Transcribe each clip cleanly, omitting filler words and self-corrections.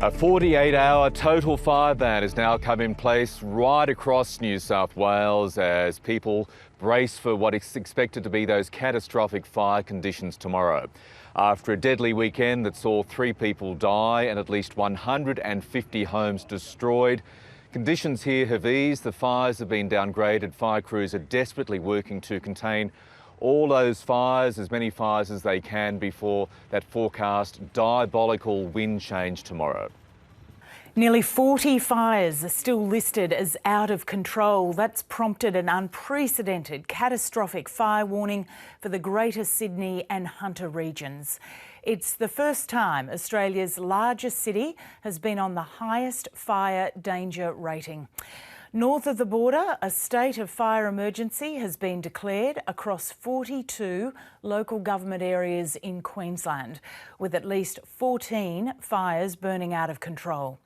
A 48-hour total fire ban has now come in place right across New South Wales as people brace for what is expected to be those catastrophic fire conditions tomorrow. After a deadly weekend that saw 3 people die and at least 150 homes destroyed, conditions here have eased. The fires have been downgraded. Fire crews are desperately working to contain all those fires, as many fires as they can, before that forecast diabolical wind change tomorrow. Nearly 40 fires are still listed as out of control. That's prompted an unprecedented catastrophic fire warning for the Greater Sydney and Hunter regions. It's the first time Australia's largest city has been on the highest fire danger rating. North of the border, a state of fire emergency has been declared across 42 local government areas in Queensland, with at least 14 fires burning out of control.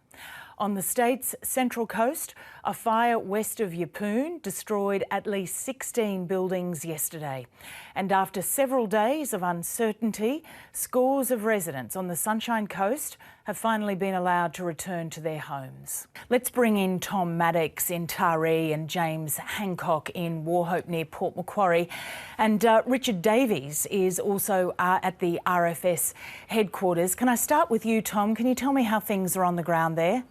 On the state's central coast, a fire west of Yeppoon destroyed at least 16 buildings yesterday. And after several days of uncertainty, scores of residents on the Sunshine Coast have finally been allowed to return to their homes. Let's bring in Tom Maddox in Taree and James Hancock in Wauchope near Port Macquarie. And Richard Davies is also at the RFS headquarters. Can I start with you, Tom? Can you tell me how things are on the ground there?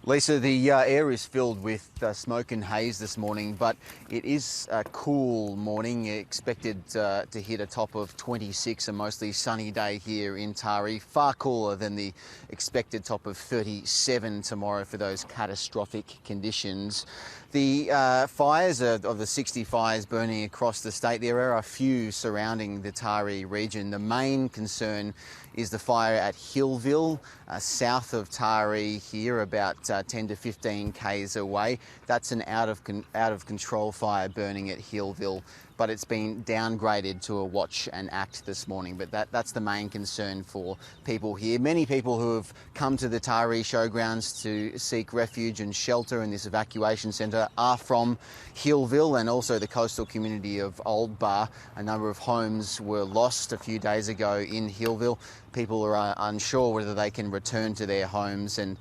Lisa, the air is filled with smoke and haze this morning, but it is a cool morning, expected to hit a top of 26, a mostly sunny day here in Taree, far cooler than the expected top of 37 tomorrow for those catastrophic conditions. The fires of the 60 fires burning across the state, there are a few surrounding the Taree region. The main concern is the fire at Hillville, south of Taree here, about 10 to 15 k's away. That's an out of control fire burning at Hillville, but it's been downgraded to a watch and act this morning. But that's the main concern for people here. Many people who have come to the Taree showgrounds to seek refuge and shelter in this evacuation centre are from Hillville and also the coastal community of Old Bar. A number of homes were lost a few days ago in Hillville. People are unsure whether they can return to their homes, and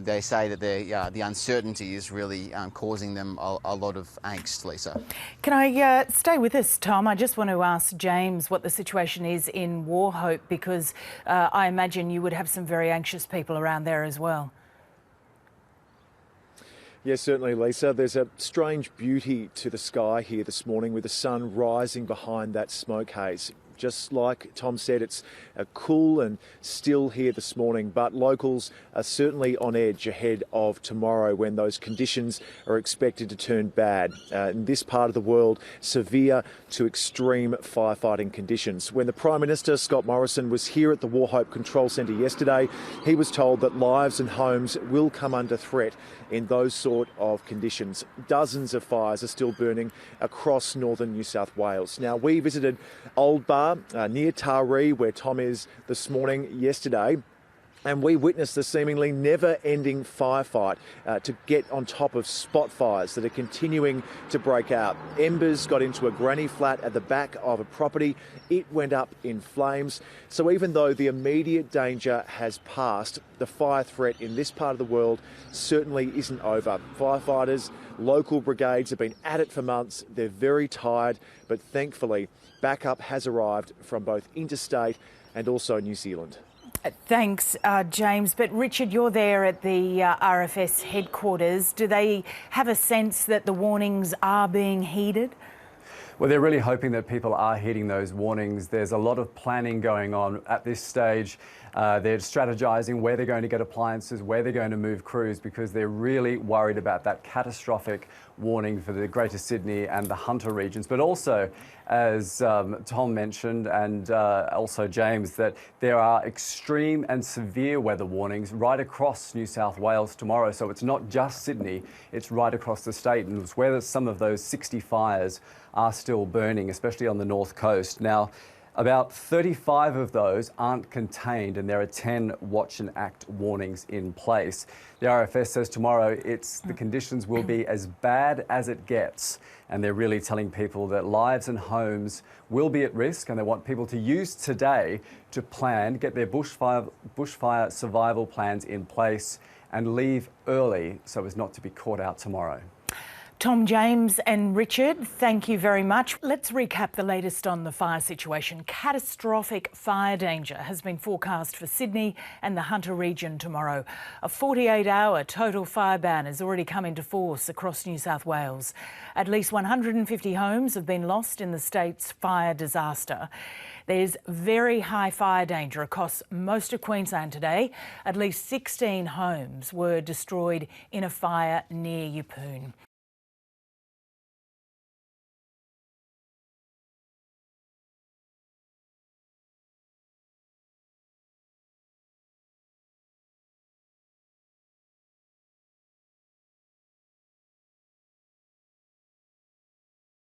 they say that the uncertainty is really causing them a lot of angst, Lisa. Can I stay with us, Tom? I just want to ask James what the situation is in Wauchope, because I imagine you would have some very anxious people around there as well. Yes, certainly, Lisa. There's a strange beauty to the sky here this morning with the sun rising behind that smoke haze. Just like Tom said, it's cool and still here this morning, but locals are certainly on edge ahead of tomorrow when those conditions are expected to turn bad. In this part of the world, severe to extreme firefighting conditions. When the Prime Minister, Scott Morrison, was here at the Wauchope Control Centre yesterday, he was told that lives and homes will come under threat in those sort of conditions. Dozens of fires are still burning across northern New South Wales. Now, we visited Old Bar near Taree, where Tom is this morning, yesterday, and we witnessed the seemingly never-ending firefight to get on top of spot fires that are continuing to break out. Embers got into a granny flat at the back of a property. It went up in flames. So even though the immediate danger has passed, the fire threat in this part of the world certainly isn't over. Firefighters, local brigades have been at it for months. They're very tired, but thankfully backup has arrived from both interstate and also New Zealand. Thanks, James. But Richard, you're there at the RFS headquarters. Do they have a sense that the warnings are being heeded? Well, they're really hoping that people are heeding those warnings. There's a lot of planning going on at this stage. They're strategising where they're going to get appliances, where they're going to move crews, because they're really worried about that catastrophic warning for the Greater Sydney and the Hunter regions. But also, as Tom mentioned, and also James, that there are extreme and severe weather warnings right across New South Wales tomorrow. So it's not just Sydney, it's right across the state. And it's where some of those 60 fires are still burning, especially on the north coast. Now, About 35 of those aren't contained, and there are 10 watch and act warnings in place. The RFS says tomorrow the conditions will be as bad as it gets, and they're really telling people that lives and homes will be at risk, and they want people to use today to get their bushfire survival plans in place and leave early so as not to be caught out tomorrow. Tom, James and Richard, thank you very much. Let's recap the latest on the fire situation. Catastrophic fire danger has been forecast for Sydney and the Hunter region tomorrow. A 48-hour total fire ban has already come into force across New South Wales. At least 150 homes have been lost in the state's fire disaster. There's very high fire danger across most of Queensland today. At least 16 homes were destroyed in a fire near Yeppoon.